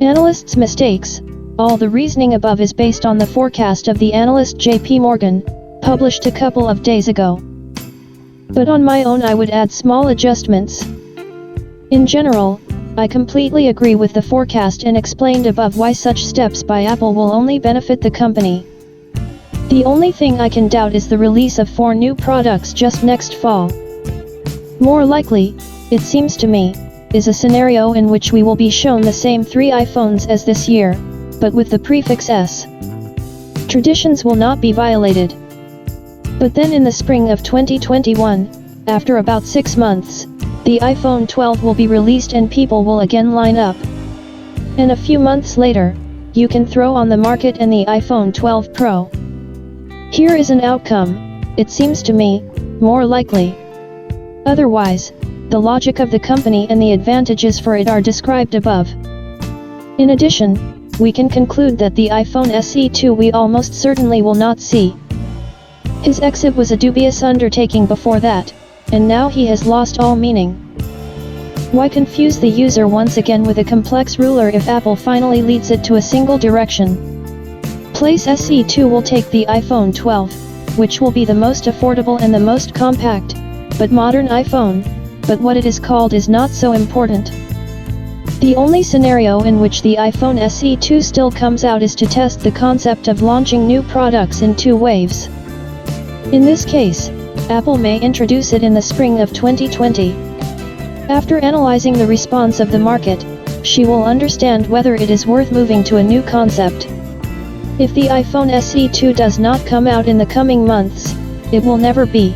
Analysts' mistakes. All the reasoning above is based on the forecast of the analyst JP Morgan, published a couple of days ago. But on my own I would add small adjustments. In general, I completely agree with the forecast and explained above why such steps by Apple will only benefit the company. The only thing I can doubt is the release of 4 new products just next fall. More likely, it seems to me, is a scenario in which we will be shown the same 3 iPhones as this year, but with the prefix S. Traditions will not be violated. But then in the spring of 2021, after about 6 months, the iPhone 12 will be released and people will again line up. And a few months later, you can throw on the market and the iPhone 12 Pro. Here is an outcome, it seems to me, more likely. Otherwise, the logic of the company and the advantages for it are described above. In addition, we can conclude that the iPhone SE 2 we almost certainly will not see. His exit was a dubious undertaking before that, and now he has lost all meaning. Why confuse the user once again with a complex ruler if Apple finally leads it to a single direction? Place SE 2 will take the iPhone 12, which will be the most affordable and the most compact, but modern iPhone, but what it is called is not so important. The only scenario in which the iPhone SE 2 still comes out is to test the concept of launching new products in 2 waves. In this case, Apple may introduce it in the spring of 2020. After analyzing the response of the market, she will understand whether it is worth moving to a new concept. If the iPhone SE 2 does not come out in the coming months, it will never be.